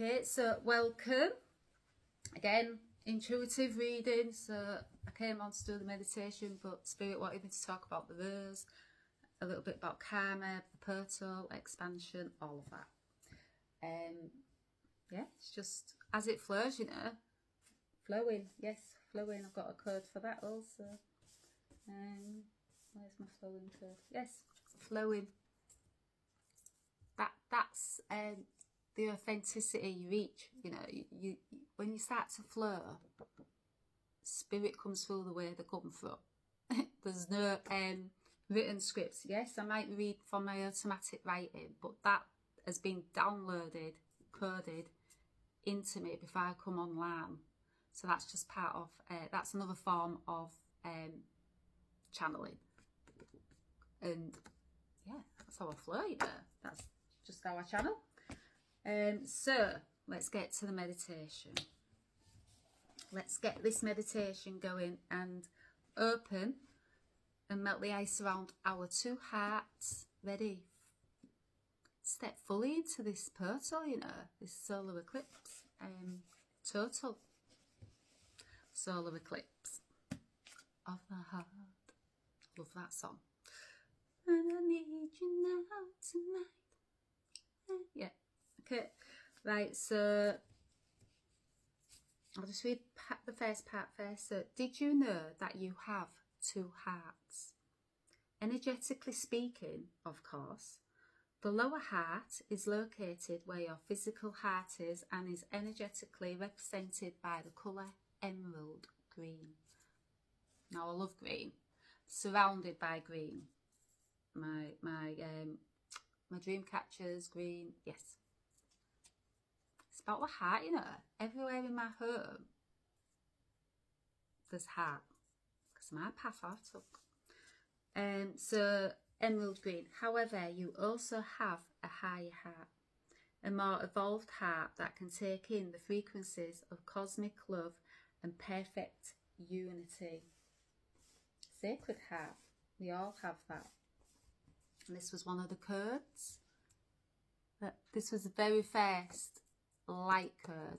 Okay, so welcome. Again, intuitive reading. So I came on to do the meditation, but Spirit wanted me to talk about the verse, a little bit about karma, the portal, expansion, all of that. Yeah, it's just as it flows, you know. Flowing, yes, flowing. I've got a code for that also. Where's my flowing code? Yes, flowing. That's the authenticity you reach. You know, you when you start to flow, spirit comes through the way they come through. There's no written scripts. Yes, I might read from my automatic writing, but that has been downloaded, coded into me before I come online. So that's just part of, that's another form of channeling. And yeah, that's how I flow, you know. That's just how I channel. So let's get to the meditation. Let's get this meditation going and open and melt the ice around our two hearts. Ready? Step fully into this portal, you know, this solar eclipse. Total solar eclipse of the heart. Love that song. And I need you now tonight. Yeah. Okay. Right. So I'll just read the first part first. So, did you know that you have two hearts? Energetically speaking, of course, the lower heart is located where your physical heart is and is energetically represented by the colour emerald green. Now, I love green. Surrounded by green. My dream catcher's green. Yes. It's about the heart, you know. Everywhere in my home, there's heart. Because my path I took. So, emerald green. However, you also have a higher heart. A more evolved heart that can take in the frequencies of cosmic love and perfect unity. Sacred heart. We all have that. And this was one of the codes. This was the very first light code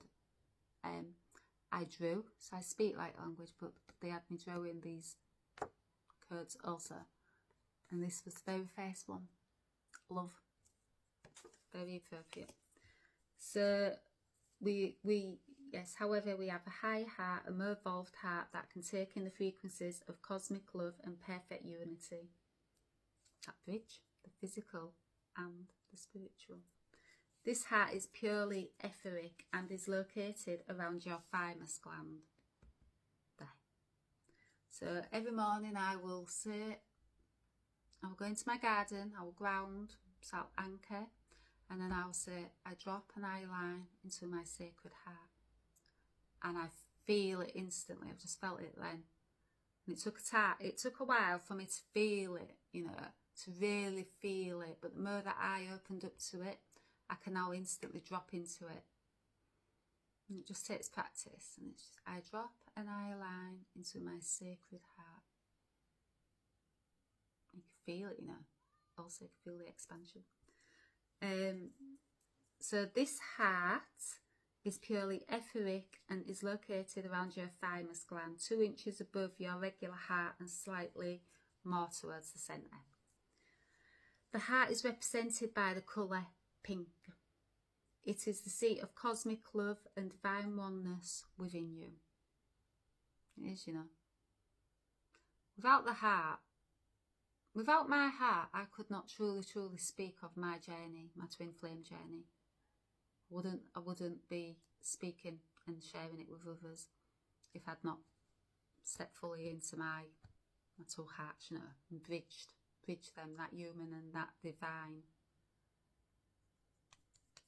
I drew. So I speak light language, but they had me drawing these codes also. And this was the very first one. Love. Very appropriate. So yes, however, we have a higher heart, a more evolved heart that can take in the frequencies of cosmic love and perfect unity. That bridge, the physical and the spiritual. This heart is purely etheric and is located around your thymus gland. There. So every morning I will sit, I will go into my garden, I will ground, so I'll anchor, and then I'll say, I drop an eye line into my sacred heart. And I feel it instantly. I've just felt it then. And it took a while for me to feel it, you know, to really feel it. But the more that I opened up to it, I can now instantly drop into it. And it just takes practice. And it's just, I drop an eye line into my sacred heart. You can feel it, you know. Also, you can feel the expansion. So this heart is purely etheric and is located around your thymus gland, 2 inches above your regular heart and slightly more towards the centre. The heart is represented by the colour pink. It is the seat of cosmic love and divine oneness within you. It is, you know. Without the heart, without my heart, I could not truly speak of my journey, my twin flame journey. I wouldn't be speaking and sharing it with others if I'd not stepped fully into my two hearts, you know, and bridged them, that human and that divine,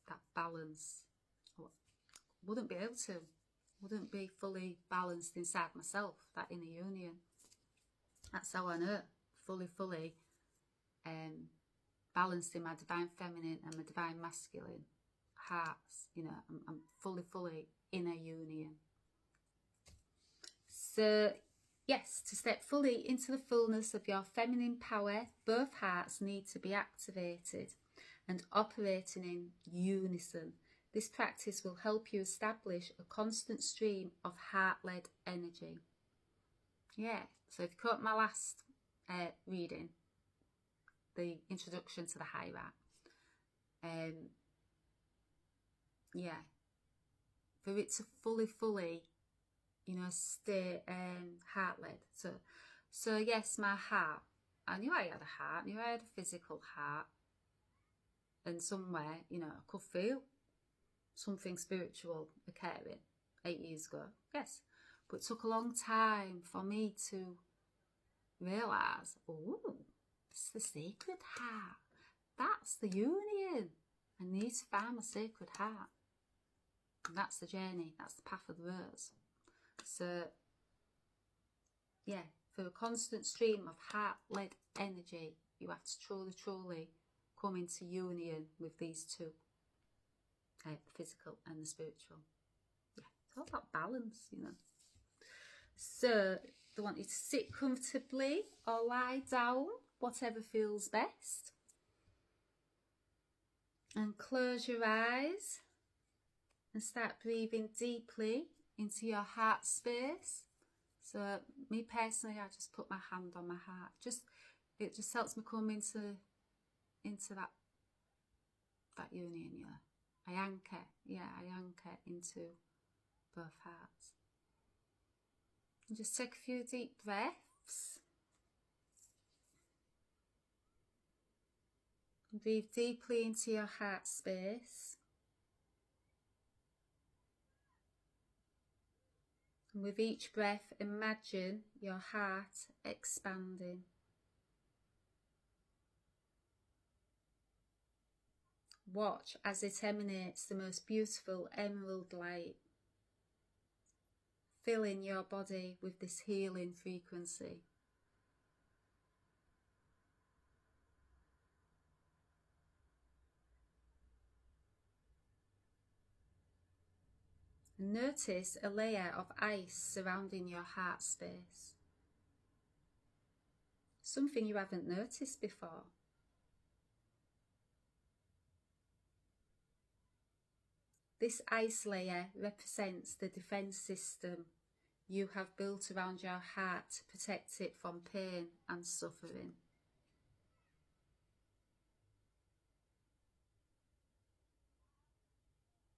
that balance. I wouldn't be able to. Wouldn't be fully balanced inside myself, that inner union. That's how I know fully balanced in my divine feminine and my divine masculine hearts, you know. I'm fully in a union. So yes, to step fully into the fullness of your feminine power, both hearts need to be activated and operating in unison This practice will help you establish a constant stream of heart-led energy. Yeah, so if you caught my last reading, the introduction to the hierarchy, yeah, for it to fully, you know, stay heart-led. So yes, my heart, I knew I had a heart, I knew I had a physical heart, and somewhere, you know, I could feel something spiritual occurring 8 years ago, yes, but it took a long time for me to realise, oh, it's the sacred heart, that's the union. I need to find my sacred heart, and that's the journey, that's the path of the rose. So yeah, for a constant stream of heart-led energy, you have to truly come into union with these two, the physical and the spiritual. Yeah, it's all about balance, you know. So they want you to sit comfortably or lie down, whatever feels best. And close your eyes and start breathing deeply into your heart space. So me personally, I just put my hand on my heart. It just helps me come into that union, yeah. I anchor into both hearts. And just take a few deep breaths. And breathe deeply into your heart space. And with each breath, imagine your heart expanding. Watch as it emanates the most beautiful emerald light, filling your body with this healing frequency. Notice a layer of ice surrounding your heart space. Something you haven't noticed before. This ice layer represents the defense system you have built around your heart to protect it from pain and suffering.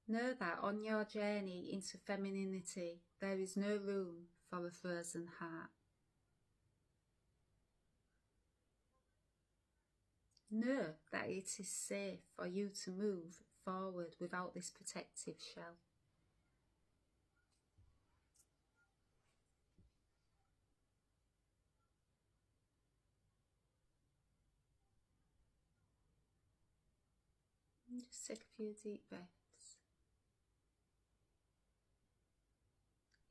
Know that on your journey into femininity, there is no room for a frozen heart. Know that it is safe for you to move forward without this protective shell. And just take a few deep breaths.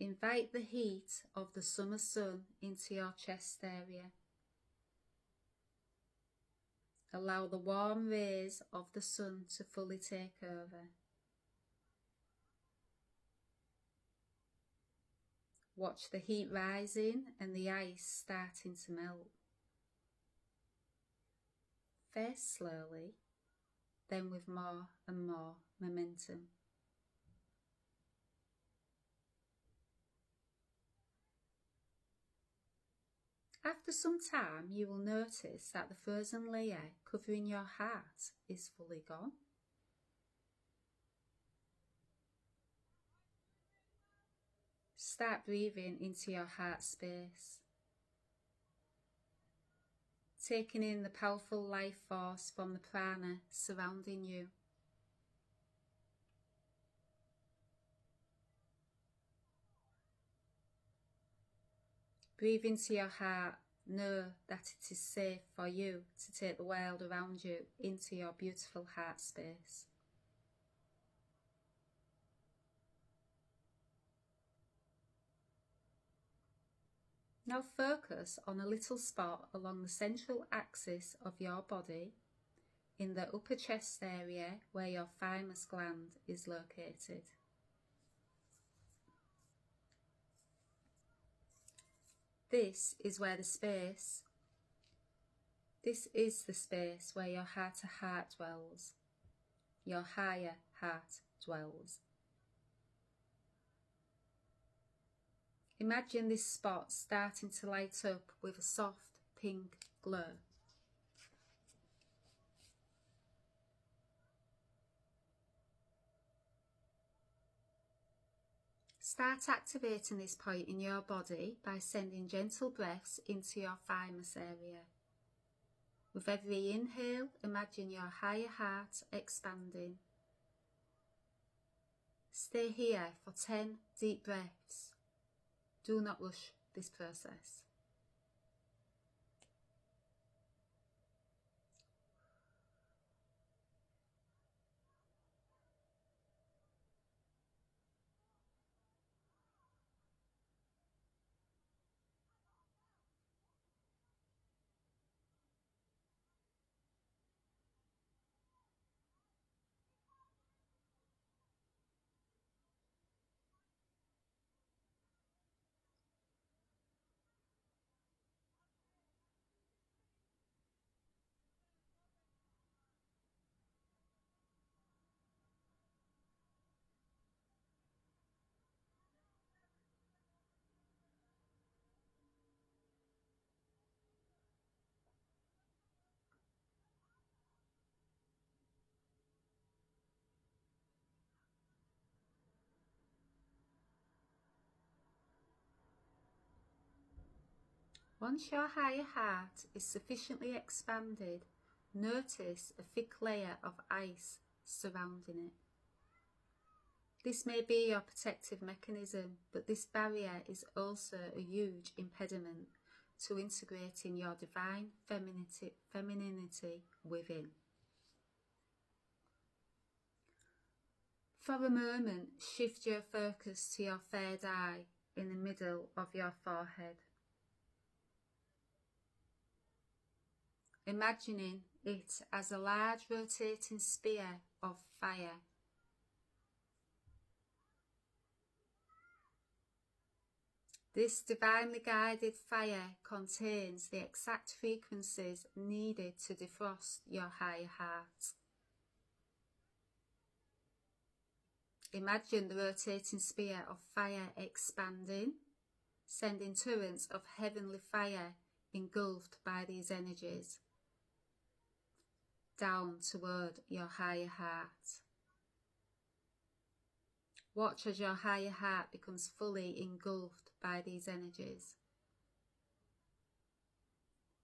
Invite the heat of the summer sun into your chest area. Allow the warm rays of the sun to fully take over. Watch the heat rising and the ice starting to melt. First slowly, then with more and more momentum. After some time, you will notice that the frozen layer covering your heart is fully gone. Start breathing into your heart space, taking in the powerful life force from the prana surrounding you. Breathe into your heart. Know that it is safe for you to take the world around you into your beautiful heart space. Now focus on a little spot along the central axis of your body in the upper chest area where your thymus gland is located. This is the space where your heart-to-heart dwells, your higher heart dwells. Imagine this spot starting to light up with a soft pink glow. Start activating this point in your body by sending gentle breaths into your thymus area. With every inhale, imagine your higher heart expanding. Stay here for 10 deep breaths. Do not rush this process. Once your higher heart is sufficiently expanded, notice a thick layer of ice surrounding it. This may be your protective mechanism, but this barrier is also a huge impediment to integrating your divine femininity within. For a moment, shift your focus to your third eye in the middle of your forehead. Imagining it as a large rotating spear of fire. This divinely guided fire contains the exact frequencies needed to defrost your higher heart. Imagine the rotating spear of fire expanding, sending torrents of heavenly fire engulfed by these energies down toward your higher heart. Watch as your higher heart becomes fully engulfed by these energies.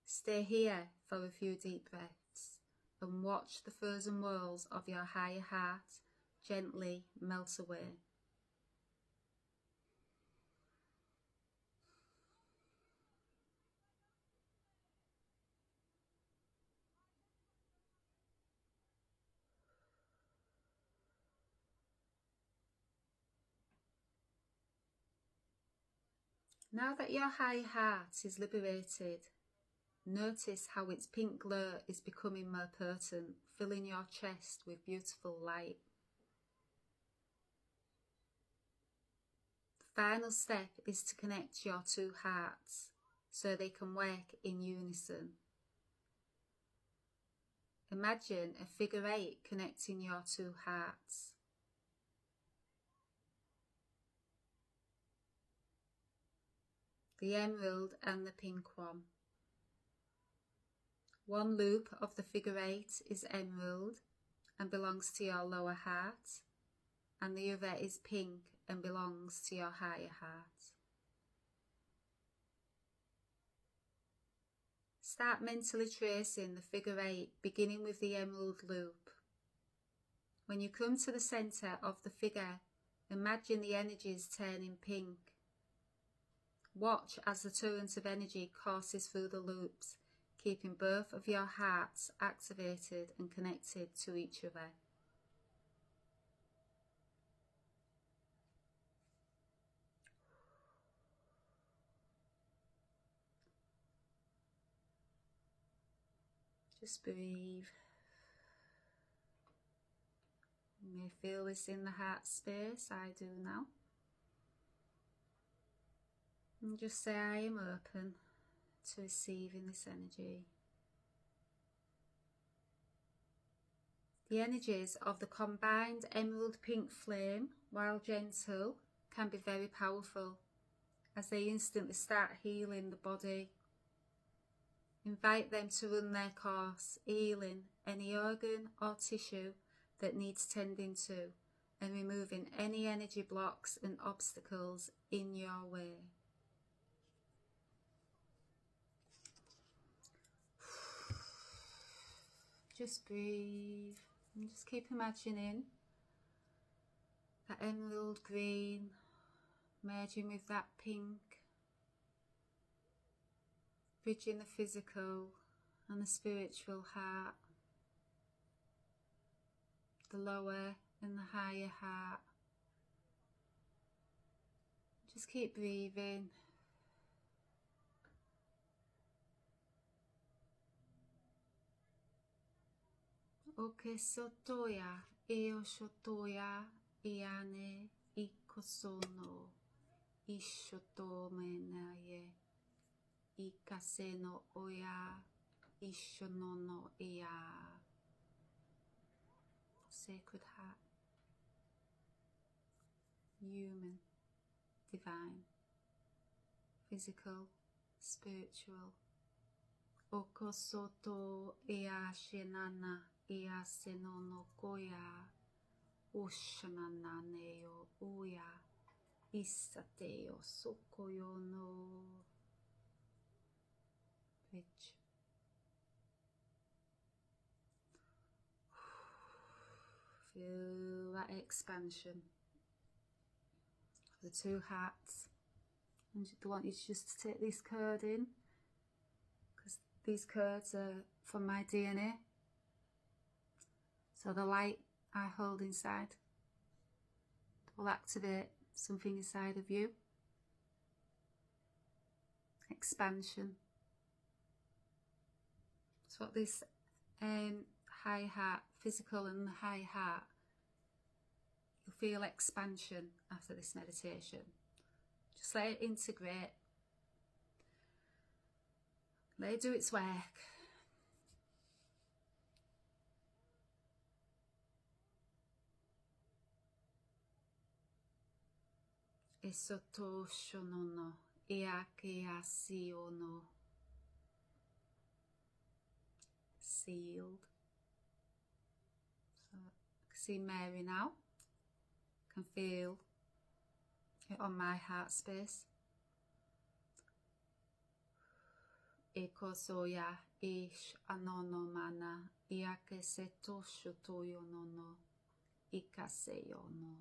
Stay here for a few deep breaths and watch the frozen walls of your higher heart gently melt away. Now that your high heart is liberated, notice how its pink glow is becoming more potent, filling your chest with beautiful light. The final step is to connect your two hearts so they can work in unison. Imagine a figure 8 connecting your two hearts. The emerald and the pink one. One loop of the figure 8 is emerald and belongs to your lower heart, and the other is pink and belongs to your higher heart. Start mentally tracing the figure 8, beginning with the emerald loop. When you come to the centre of the figure, imagine the energies turning pink. Watch as the torrent of energy courses through the loops, keeping both of your hearts activated and connected to each other. Just breathe. You may feel this in the heart space, I do now. And just say, I am open to receiving this energy. The energies of the combined emerald pink flame, while gentle, can be very powerful as they instantly start healing the body. Invite them to run their course, healing any organ or tissue that needs tending to, and removing any energy blocks and obstacles in your way. Just breathe and just keep imagining that emerald green merging with that pink, bridging the physical and the spiritual heart, the lower and the higher heart. Just keep breathing. Oke sotoya, eo shotoya, iane, ikosono, ishotomenaye, ikaseno oya, ishonono ea. Sacred heart, human, divine, physical, spiritual. Okosoto ea shenana ea senono koya, oshanananeo oya, isateo sokoyo no. Bridge. Feel that expansion of the two hearts. And I want you just to take this card in, because these cards are from my DNA. So the light I hold inside will activate something inside of you. Expansion. That's what this high heart, physical and the high heart, you'll feel expansion after this meditation. Just let it integrate. Let it do its work. Esoto shonono, eake asiono. Sealed. So I can see Mary now. Can feel it on my heart space. Eko soya ish anono mana, iake seto shotoyo nono, ikaseyo no.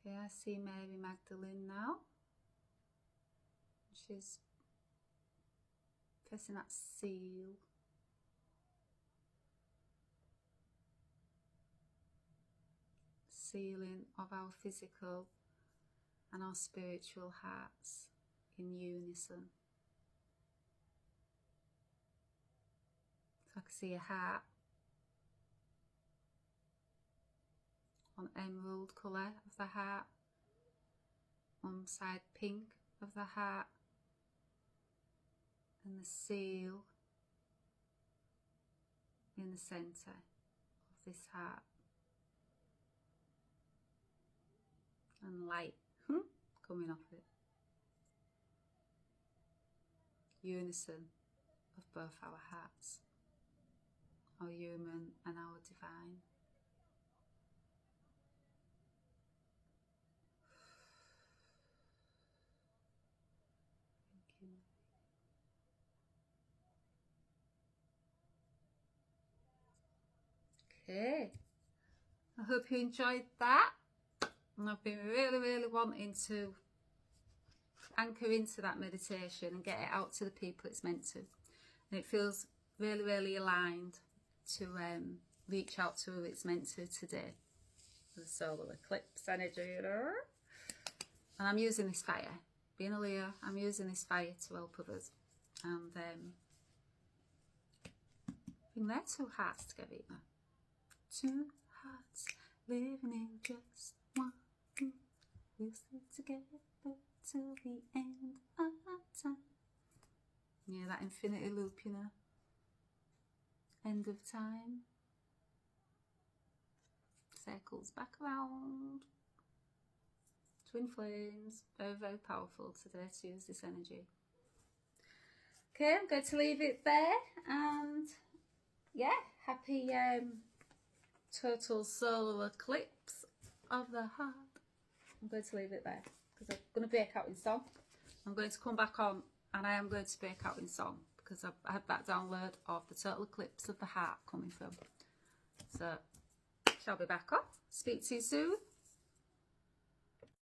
Okay, I see Mary Magdalene now. She's pressing that seal. Sealing of our physical and our spiritual hearts in unison. So I can see a heart on emerald colour of the heart, one side pink of the heart, and the seal in the centre of this heart, and light coming off it. Unison of both our hearts, our human and our divine. Okay, I hope you enjoyed that, and I've been really wanting to anchor into that meditation and get it out to the people it's meant to, and it feels really aligned to reach out to who it's meant to today, the solar eclipse energy, you know? And I'm using this fire, being a Leo, I'm using this fire to help others. and bring their two hearts together. Two hearts living in just one. We'll stay together till the end of time. Yeah, that infinity loop, you know. End of time. Circles back around. Twin flames. Very, very powerful today to use this energy. Okay, I'm going to leave it there. And yeah, happy total solar eclipse of the heart. I'm going to leave it there because I'm going to break out in song. I'm going to come back on and I am going to break out in song because I've had that download of the total eclipse of the heart coming from. So, shall be back up. Speak to you soon.